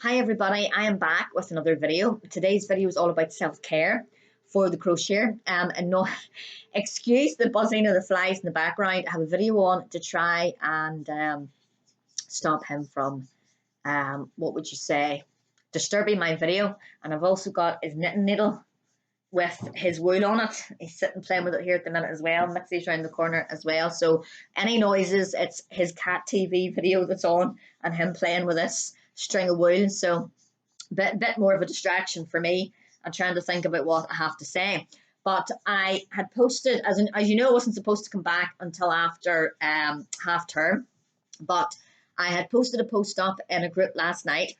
Hi everybody, I am back with another video. Today's video is all about self-care for the crocheter. And no, excuse the buzzing of the flies in the background. I have a video on to try and stop him from, what would you say, disturbing my video. And I've also got his knitting needle with his wool on it. He's sitting playing with it here at the minute as well. Mitzi's around the corner as well. So any noises, it's his cat TV video that's on and him playing with this string of wool. So bit more of a distraction for me. I'm trying to think about what I have to say. But I had posted, as you know, I wasn't supposed to come back until after half term. But I had posted a post up in a group last night,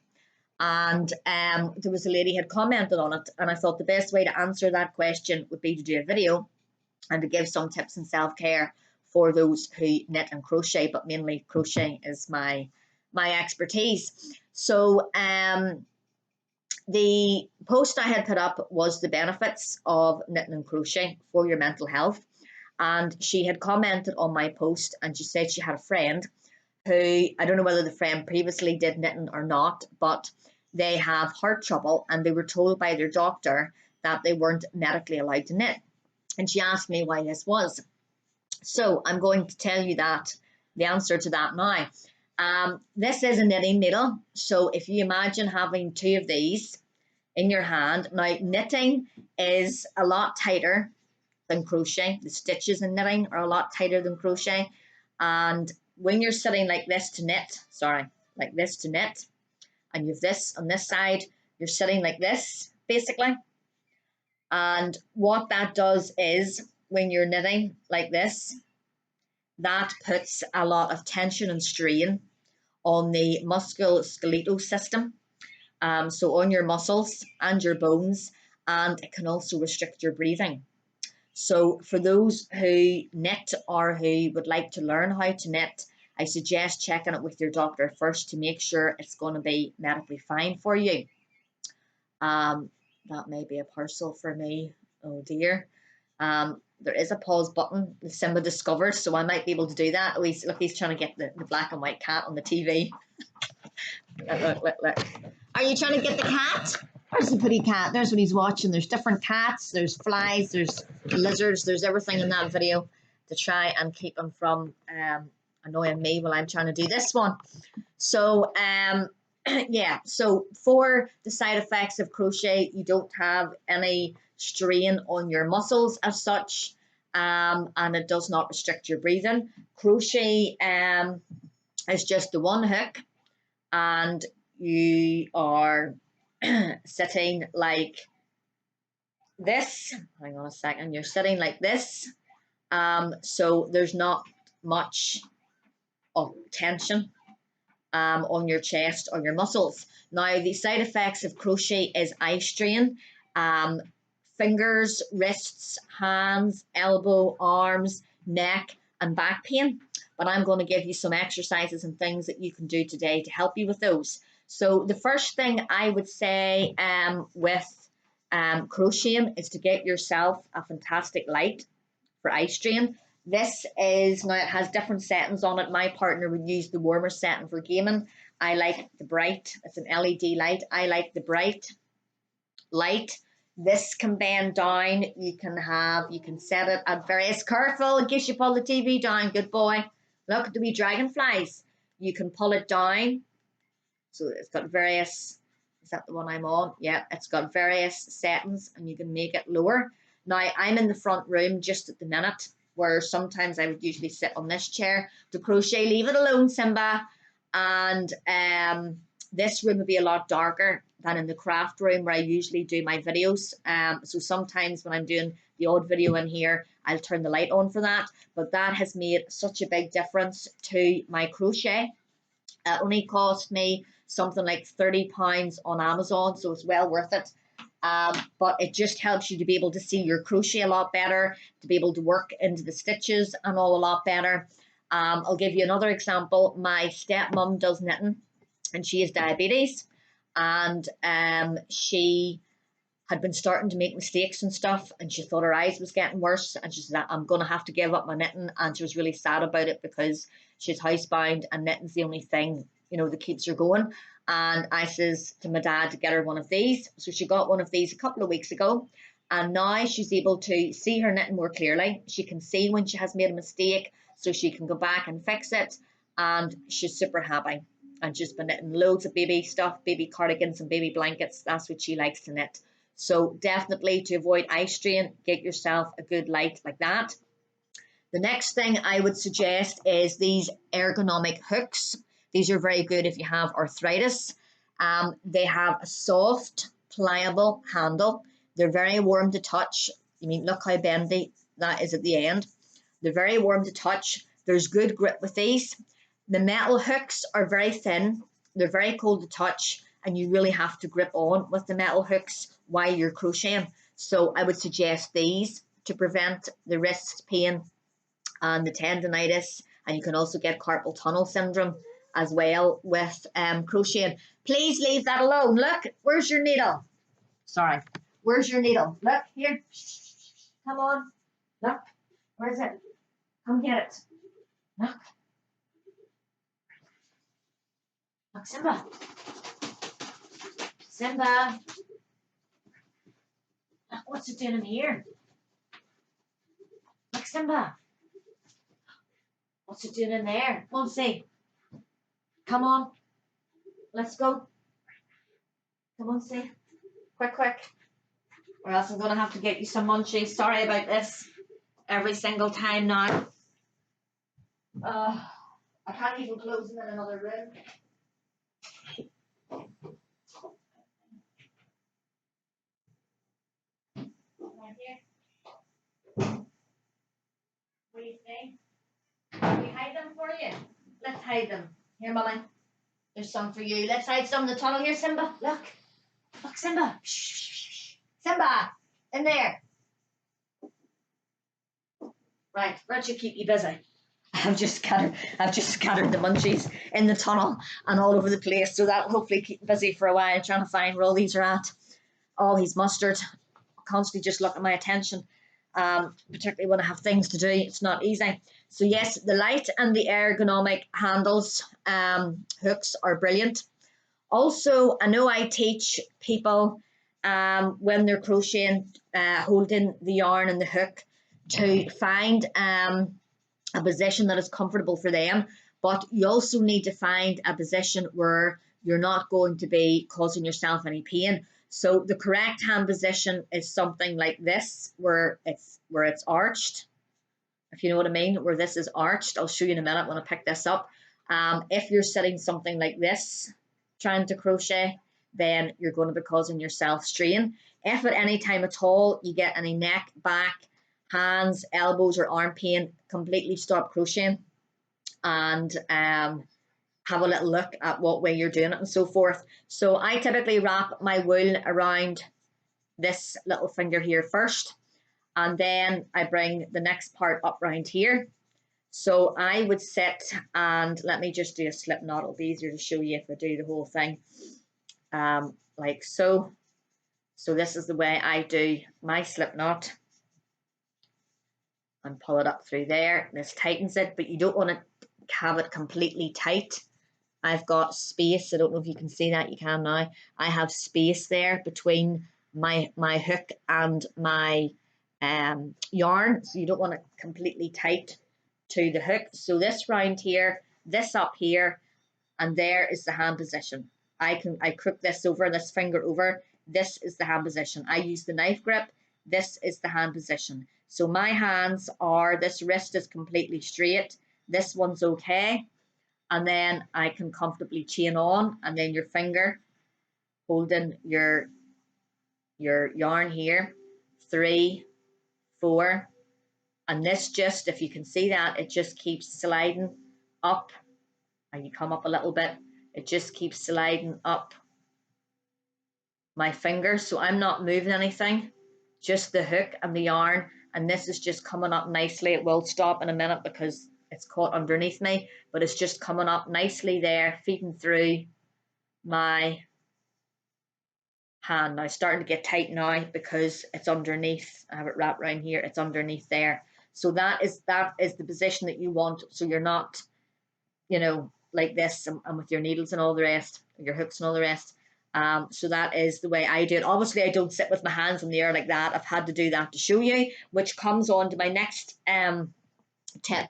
and there was a lady had commented on it, and I thought the best way to answer that question would be to do a video and to give some tips in self-care for those who knit and crochet, but mainly crochet is my expertise. So the post I had put up was the benefits of knitting and crochet for your mental health, and she had commented on my post, and she said she had a friend who, I don't know whether the friend previously did knitting or not, but they have heart trouble and they were told by their doctor that they weren't medically allowed to knit. And she asked me why this was. So I'm going to tell you that the answer to that now. This is a knitting needle. So if you imagine having two of these in your hand, now knitting is a lot tighter than crochet. The stitches in knitting are a lot tighter than crochet. And when you're sitting like this to knit, like this to knit, and you have this on this side, you're sitting like this, basically. And what that does is, when you're knitting like this, that puts a lot of tension and strain on the musculoskeletal system, so on your muscles and your bones, and it can also restrict your breathing. So for those who knit or who would like to learn how to knit, I suggest checking it with your doctor first to make sure it's going to be medically fine for you. That may be a parcel for me. Oh dear. There is a pause button that Simba discovered, so I might be able to do that. Oh, look, he's trying to get the black and white cat on the TV. Look. Are you trying to get the cat? Where's the pretty cat? There's what he's watching. There's different cats, there's flies, there's lizards, there's everything in that video to try and keep him from annoying me while I'm trying to do this one. So yeah, so for the side effects of crochet, you don't have any strain on your muscles as such, and it does not restrict your breathing. Crochet is just the one hook, and you are sitting like this. Hang on a second. You're sitting like this, so there's not much of tension on your chest or your muscles. Now, the side effects of crochet is eye strain, fingers, wrists, hands, elbow, arms, neck, and back pain. But I'm going to give you some exercises and things that you can do today to help you with those. So the first thing I would say with crocheting is to get yourself a fantastic light for eye strain. This is, now it has different settings on it. My partner would use the warmer setting for gaming. I like the bright, it's an LED light. I like the bright light. This can bend down. You can set it at various, careful, in case you pull the TV down, good boy. Look at the wee dragonflies. You can pull it down. So it's got various, is that the one I'm on? Yeah, it's got various settings and you can make it lower. Now I'm in the front room just at the minute, where sometimes I would usually sit on this chair to crochet. Leave it alone, Simba. And this room would be a lot darker than in the craft room where I usually do my videos. So sometimes when I'm doing the odd video in here, I'll turn the light on for that. But that has made such a big difference to my crochet. It only cost me something like £30 on Amazon, so it's well worth it. But it just helps you to be able to see your crochet a lot better, to be able to work into the stitches and all a lot better. I'll give you another example. My stepmom does knitting and she has diabetes, and she had been starting to make mistakes and stuff, and she thought her eyes was getting worse, and she said, I'm going to have to give up my knitting. And she was really sad about it because she's housebound and knitting's the only thing, you know, that keeps her going. and I says to my dad to get her one of these. So she got one of these a couple of weeks ago, and now she's able to see her knitting more clearly. She can see when she has made a mistake, so she can go back and fix it, and she's super happy. And she's been knitting loads of baby stuff, baby cardigans and baby blankets. That's what she likes to knit. So definitely, to avoid eye strain, get yourself a good light like that. The next thing I would suggest is these ergonomic hooks. These are very good if you have arthritis. They have a soft, pliable handle. They're very warm to touch. I mean, look how bendy that is at the end. They're very warm to touch. There's good grip with these. The metal hooks are very thin. They're very cold to touch, and you really have to grip on with the metal hooks while you're crocheting. So I would suggest these to prevent the wrist pain and the tendonitis, and you can also get carpal tunnel syndrome as well with crocheting. Please leave that alone. Look, where's your needle? Sorry, where's your needle? Look, here. Come on. Look, where is it? Come get it. Look. Look, Simba. Simba. Look, what's it doing in here? Look, Simba. What's it doing in there? Come on, see. Come on. Let's go. Come on, see. Quick, quick. Or else I'm going to have to get you some munchies. Sorry about this. Every single time now. I can't even close them in another room. Right here. What do you think? Can we hide them for you? Let's hide them. Here, Mummy. There's some for you. Let's hide some in the tunnel here, Simba. Look. Look, Simba. Shh. Simba. In there. Right. That should keep you busy. I've just scattered the munchies in the tunnel and all over the place, so that'll hopefully keep busy for a while trying to find where all these are at. Oh, he's mustard. Constantly just looking at my attention, particularly when I have things to do. It's not easy. So yes, the light and the ergonomic handles, hooks are brilliant. Also, I know I teach people when they're crocheting, holding the yarn and the hook, to find a position that is comfortable for them, but you also need to find a position where you're not going to be causing yourself any pain. So the correct hand position is something like this, where it's arched, if you know what I mean, where this is arched. I'll show you in a minute when I pick this up. If you're sitting something like this, trying to crochet, then you're going to be causing yourself strain. If at any time at all you get any neck, back, hands, elbows, or arm pain, completely stop crocheting and have a little look at what way you're doing it and so forth. So I typically wrap my wool around this little finger here first, and then I bring the next part up around here. So I would sit, and let me just do a slip knot. It'll be easier to show you if I do the whole thing like so. So this is the way I do my slip knot, and pull it up through there. This tightens it, but you don't want to have it completely tight. I've got space. I don't know if you can see that. You can now. I have space there between my hook and my yarn, so you don't want it completely tight to the hook. So this round here, this up here, and there is the hand position. I crook this over, this finger over. This is the hand position. I use the knife grip. This is the hand position. So my hands are, this wrist is completely straight. This one's okay. And then I can comfortably chain on, and then your finger holding your yarn here, 3, 4, and this just, if you can see that, it just keeps sliding up, and you come up a little bit, it just keeps sliding up my finger, so I'm not moving anything, just the hook and the yarn, and this is just coming up nicely. It will stop in a minute because it's caught underneath me, but it's just coming up nicely there, feeding through my hand. Now it's starting to get tight now because it's underneath. I have it wrapped around here. It's underneath there. So that is the position that you want. So you're not, like this and with your needles and all the rest. your hooks and all the rest. So that is the way I do it. Obviously, I don't sit with my hands in the air like that. I've had to do that to show you, which comes on to my next tip.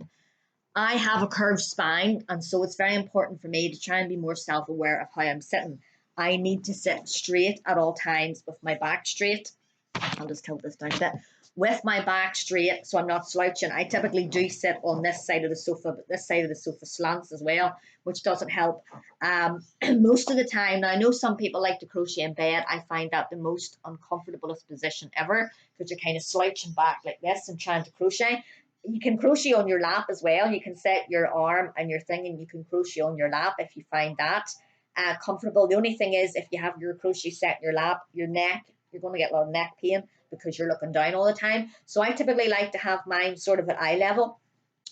I have a curved spine, and so it's very important for me to try and be more self-aware of how I'm sitting. I need to sit straight at all times with my back straight. I'll just tilt this down a bit. With my back straight, so I'm not slouching. I typically do sit on this side of the sofa, but this side of the sofa slants as well, which doesn't help. Most of the time, now I know some people like to crochet in bed. I find that the most uncomfortablest position ever, because you're kind of slouching back like this and trying to crochet. You can crochet on your lap as well. You can set your arm and your thing, and you can crochet on your lap if you find that comfortable. The only thing is, if you have your crochet set in your lap, your neck, you're going to get a lot of neck pain because you're looking down all the time. So I typically like to have mine sort of at eye level.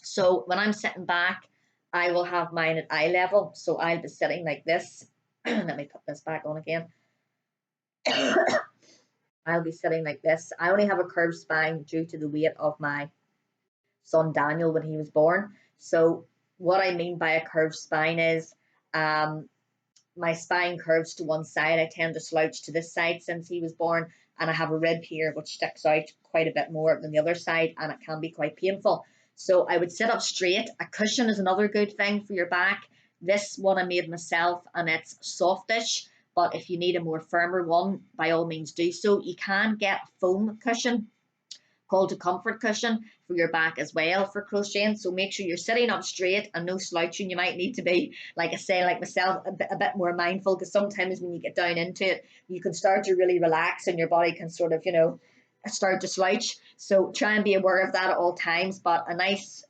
So when I'm sitting back, I will have mine at eye level. So I'll be sitting like this. Let me put this back on again. I'll be sitting like this. I only have a curved spine due to the weight of my son Daniel when he was born. So what I mean by a curved spine is my spine curves to one side. I tend to slouch to this side since he was born, and I have a rib here which sticks out quite a bit more than the other side, and it can be quite painful. So I would sit up straight. A cushion is another good thing for your back. This one I made myself, and it's softish, but if you need a more firmer one, by all means do so. You can get a foam cushion called a comfort cushion for your back as well for crocheting. So make sure you're sitting up straight and no slouching. You might need to be, like I say, like myself, a bit more mindful, because sometimes when you get down into it, you can start to really relax and your body can sort of, start to slouch. So try and be aware of that at all times. But a nice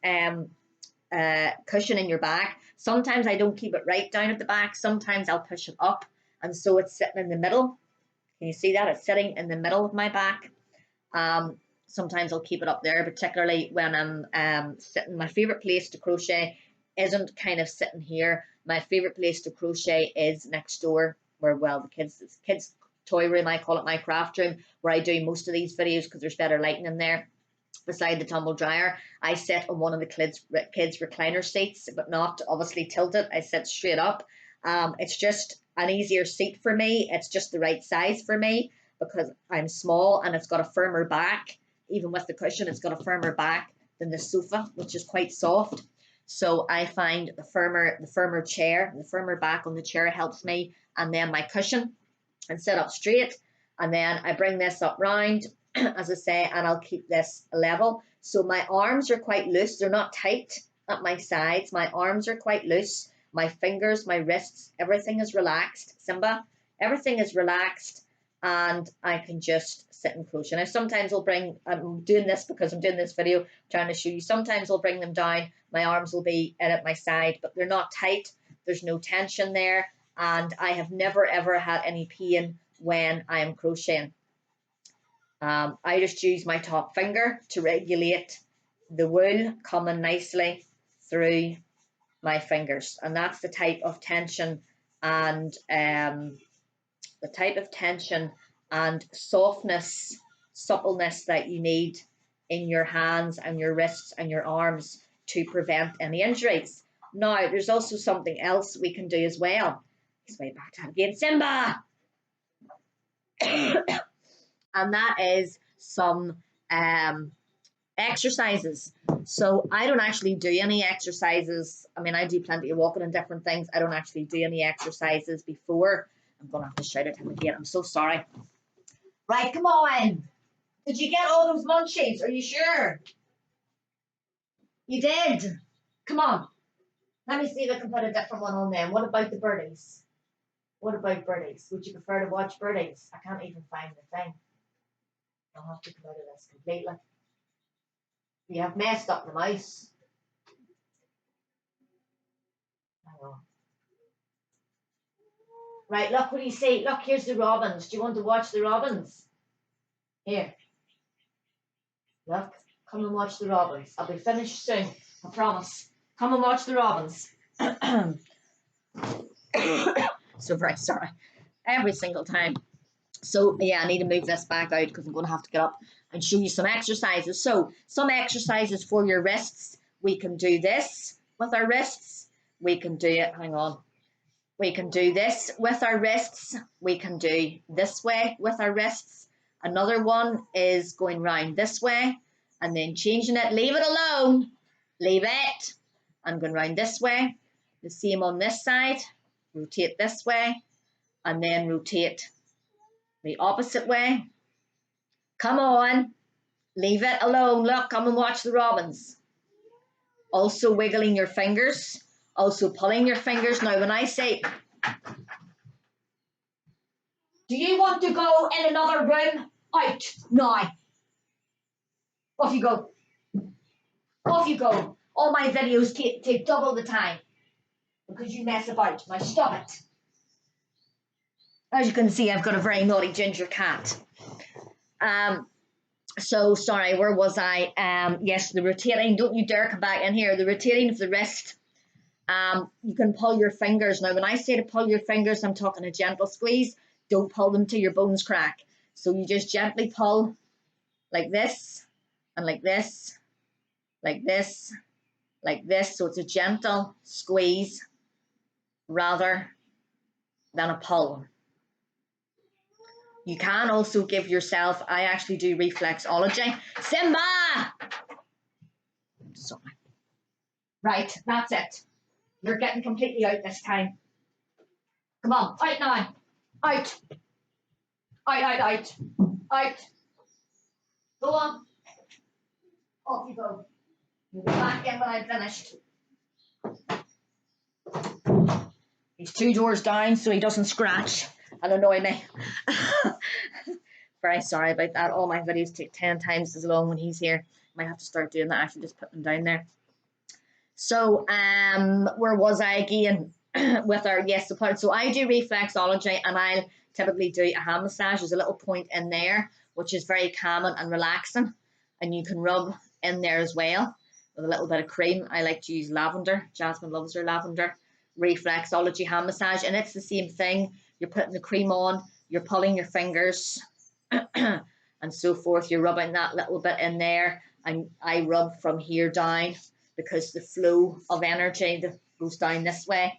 cushion in your back. Sometimes I don't keep it right down at the back. Sometimes I'll push it up, and so it's sitting in the middle. Can you see that? It's sitting in the middle of my back. Sometimes I'll keep it up there, particularly when I'm sitting. My favorite place to crochet isn't kind of sitting here. My favorite place to crochet is next door, where, well, the kids toy room, I call it my craft room, where I do most of these videos because there's better lighting in there. Beside the tumble dryer, I sit on one of the kids recliner seats, but not obviously tilted. I sit straight up. It's just an easier seat for me. It's just the right size for me because I'm small, and it's got a firmer back. Even with the cushion, it's got a firmer back than the sofa, which is quite soft. So I find the firmer chair, the firmer back on the chair helps me, and then my cushion, and sit up straight, and then I bring this up round, as I say, and I'll keep this level. So my arms are quite loose. They're not tight at my sides. My arms are quite loose. My fingers, my wrists, everything is relaxed. Simba, everything is relaxed, and I can just sit and crochet. Now sometimes I'm doing this because I'm doing this video, trying to show you, sometimes I'll bring them down, my arms will be in at my side, but they're not tight, there's no tension there, and I have never ever had any pain when I am crocheting. I just use my top finger to regulate the wool coming nicely through my fingers, and that's the type of tension and softness, suppleness that you need in your hands and your wrists and your arms to prevent any injuries. Now, there's also something else we can do as well. He's way back to again, Simba! And that is some exercises. So I don't actually do any exercises. I mean, I do plenty of walking and different things. I don't actually do any exercises before. I'm going to have to shout at him again. I'm so sorry. Right, come on. Did you get all those munchies? Are you sure? You did? Come on. Let me see if I can put a different one on then. What about the birdies? What about birdies? Would you prefer to watch birdies? I can't even find the thing. I'll have to come out of this completely. You have messed up the mouse. Hang on. Right, look, what do you see? Look, here's the robins. Do you want to watch the robins? Here. Look, come and watch the robins. I'll be finished soon, I promise. Come and watch the robins. So very sorry. Every single time. So yeah, I need to move this back out because I'm going to have to get up and show you some exercises. So some exercises for your wrists. We can do this with our wrists. We can do it, hang on. We can do this with our wrists. We can do this way with our wrists. Another one is going round this way and then changing it. Leave it alone. Leave it. I'm going round this way. The same on this side. Rotate this way and then rotate the opposite way. Come on. Leave it alone. Look, come and watch the robins. Also wiggling your fingers. Also pulling your fingers. Now, when I say, do you want to go in another room? Out now. Off you go. Off you go. All my videos take double the time because you mess about. Now stop it. As you can see, I've got a very naughty ginger cat. So sorry, where was I? Yes, the rotating. Don't you dare come back in here. The rotating of the wrist. You can pull your fingers. Now, when I say to pull your fingers, I'm talking a gentle squeeze. Don't pull them till your bones crack. So you just gently pull like this and like this, like this, like this. So it's a gentle squeeze rather than a pull. You can also give yourself, I actually do reflexology. Simba! Sorry. Right, that's it. You're getting completely out this time. Come on, out now. Out. Out, out, out. Out. Go on. Off you go. You'll be back in when I'm finished. He's 2 doors down so he doesn't scratch and annoy me. Very sorry about that. All my videos take 10 times as long when he's here. Might have to start doing that, actually just put them down there. So where was I again? With our, yes, the part. So I do reflexology and I'll typically do a hand massage. There's a little point in there which is very calming and relaxing, and you can rub in there as well with a little bit of cream. I like to use lavender. Jasmine loves her lavender. Reflexology hand massage, and it's the same thing. You're putting the cream on, you're pulling your fingers and so forth. You're rubbing that little bit in there, and I rub from here down because the flow of energy that goes down this way.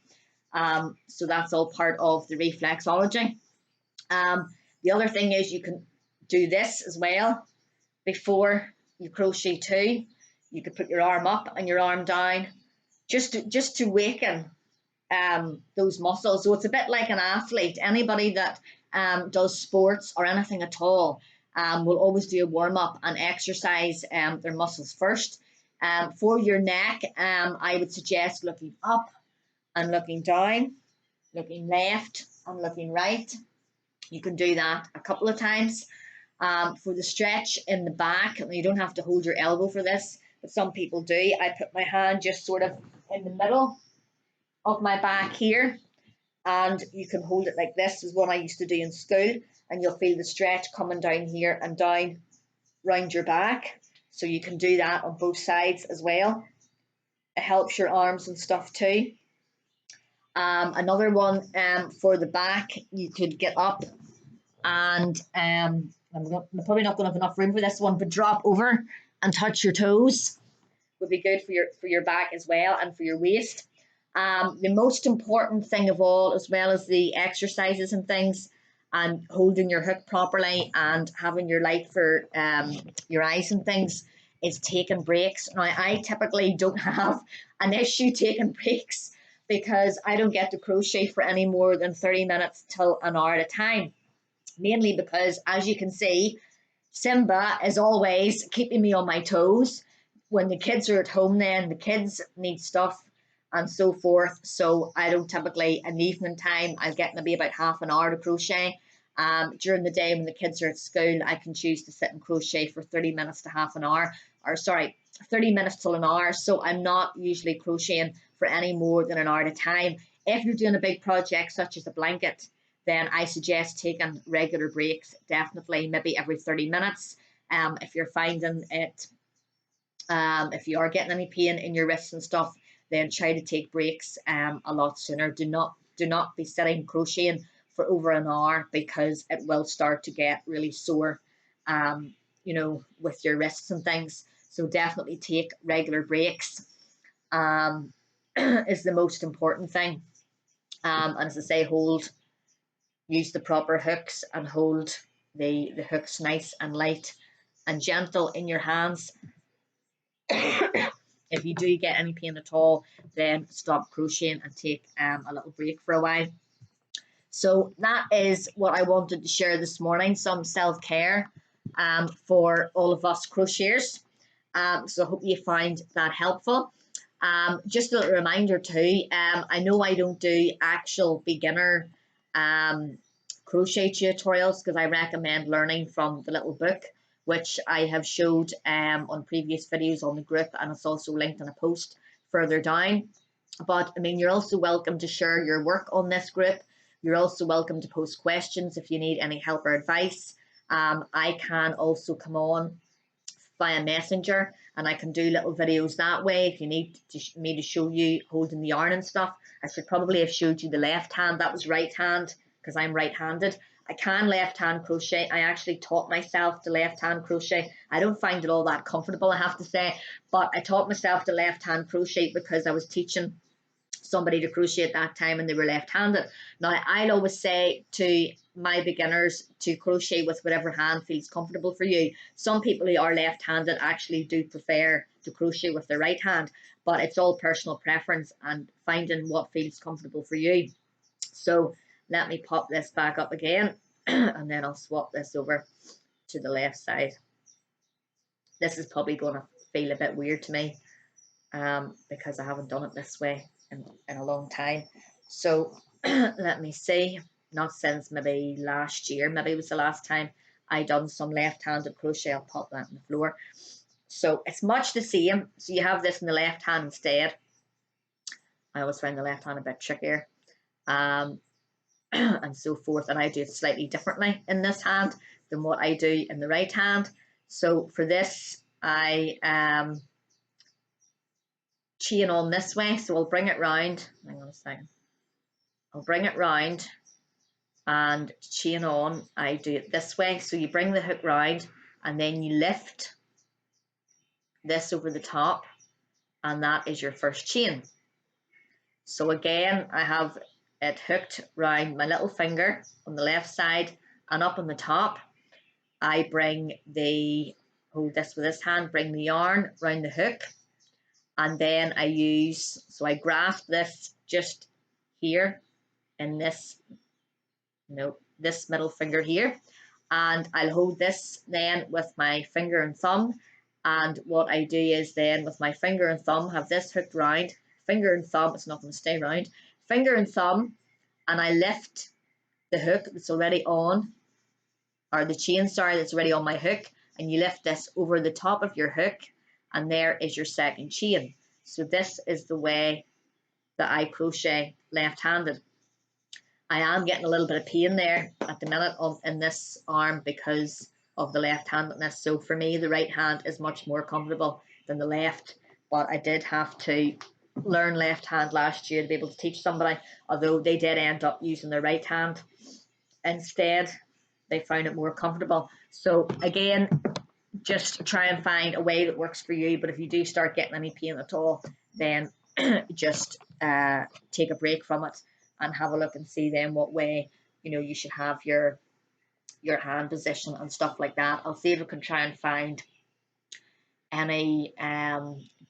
So that's all part of the reflexology. The other thing is you can do this as well before you crochet too. You could put your arm up and your arm down just to waken those muscles. So it's a bit like an athlete. Anybody that does sports or anything at all will always do a warm-up and exercise their muscles first. For your neck, I would suggest looking up and looking down, looking left and looking right. You can do that a couple of times. For the stretch in the back, you don't have to hold your elbow for this, but some people do. I put my hand just sort of in the middle of my back here, and you can hold it like this, is what I used to do in school, and you'll feel the stretch coming down here and down round your back. So you can do that on both sides as well. It helps your arms and stuff too. Another one for the back, you could get up and I'm probably not going to have enough room for this one, but drop over and touch your toes would be good for your back as well, and for your waist. The most important thing of all, as well as the exercises and things, and holding your hook properly and having your light for your eyes and things, is taking breaks. Now, I typically don't have an issue taking breaks because I don't get to crochet for any more than 30 minutes till an hour at a time. Mainly because, as you can see, Simba is always keeping me on my toes. When the kids are at home, then the kids need stuff and so forth. So I don't typically, in the evening time, I'll get maybe about half an hour to crochet. During the day when the kids are at school, I can choose to sit and crochet for 30 minutes to half an hour, or sorry, 30 minutes till an hour. So I'm not usually crocheting for any more than an hour at a time. If you're doing a big project such as a blanket, then I suggest taking regular breaks, definitely maybe every 30 minutes. If you're finding it, if you are getting any pain in your wrists and stuff, then try to take breaks a lot sooner. Do not be sitting crocheting for over an hour, because it will start to get really sore, you know, with your wrists and things. So definitely take regular breaks is the most important thing. And as I say, use the proper hooks and hold the hooks nice and light and gentle in your hands. If you do get any pain at all, then stop crocheting and take a little break for a while. So that is what I wanted to share this morning, some self-care for all of us crocheters. So I hope you find that helpful. Just a little reminder too, I know I don't do actual beginner crochet tutorials because I recommend learning from the little book, which I have showed on previous videos on the group, and it's also linked in a post further down. But I mean, you're also welcome to share your work on this group. You're also welcome to post questions if you need any help or advice. I can also come on via Messenger and I can do little videos that way if you need me to show you holding the yarn and stuff. I should probably have showed you the left hand. That was right hand because I'm right-handed. I can left hand crochet. I actually taught myself to left hand crochet. I don't find it all that comfortable, I have to say, but I taught myself to left hand crochet because I was teaching somebody to crochet at that time and they were left-handed. Now, I'll always say to my beginners to crochet with whatever hand feels comfortable for you. Some people who are left-handed actually do prefer to crochet with their right hand, but it's all personal preference and finding what feels comfortable for you. So let me pop this back up again and then I'll swap this over to the left side. This is probably going to feel a bit weird to me because I haven't done it this way in a long time. So let me see, not since maybe last year, maybe it was the last time I done some left-handed crochet. I'll pop that on the floor. So it's much the same. So you have this in the left hand instead. I always find the left hand a bit trickier. And so forth, and I do it slightly differently in this hand than what I do in the right hand. So for this, I chain on this way, so I'll bring it round. Hang on a second. I'll bring it round and chain on. I do it this way, so you bring the hook round and then you lift this over the top, and that is your first chain. So again, I have it hooked round my little finger on the left side and up on the top. I bring hold this with this hand, bring the yarn round the hook, and then I grasp this just here in this middle finger here, and I'll hold this then with my finger and thumb. And what I do is then with my finger and thumb have this hooked round, finger and thumb, it's not going to stay round, finger and thumb, and I lift the hook that's already on, or the chain, sorry, that's already on my hook, and you lift this over the top of your hook, and there is your second chain. So this is the way that I crochet left-handed. I am getting a little bit of pain there at the minute in this arm because of the left-handedness. So for me, the right hand is much more comfortable than the left, but I did have to learn left hand last year to be able to teach somebody, although they did end up using their right hand instead. They found it more comfortable. So again, just try and find a way that works for you, but if you do start getting any pain at all, then just take a break from it and have a look and see then what way you should have your hand position and stuff like that. I'll see if I can try and find any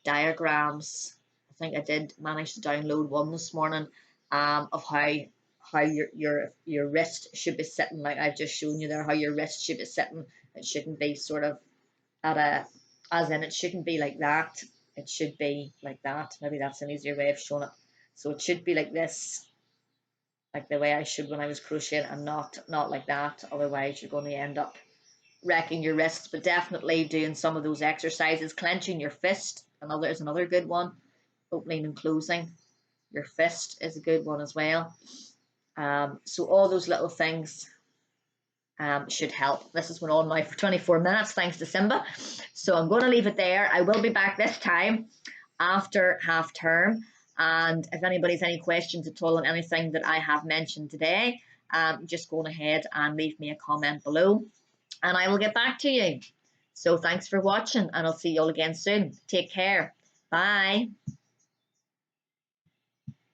diagrams. I think I did manage to download one this morning of how your wrist should be sitting, like I've just shown you there, how your wrist should be sitting. It shouldn't be sort of it shouldn't be like that. It should be like that. Maybe that's an easier way of showing it. So it should be like this, like the way I should when I was crocheting, and not like that. Otherwise you're going to end up wrecking your wrists. But definitely doing some of those exercises, clenching your fist, is another good one. Opening and closing your fist is a good one as well. So all those little things should help. This has went on now for 24 minutes thanks to Simba, so I'm going to leave it there. I will be back this time after half term, and if anybody's any questions at all on anything that I have mentioned today, just go ahead and leave me a comment below and I will get back to you. So thanks for watching, and I'll see you all again soon. Take care. Bye.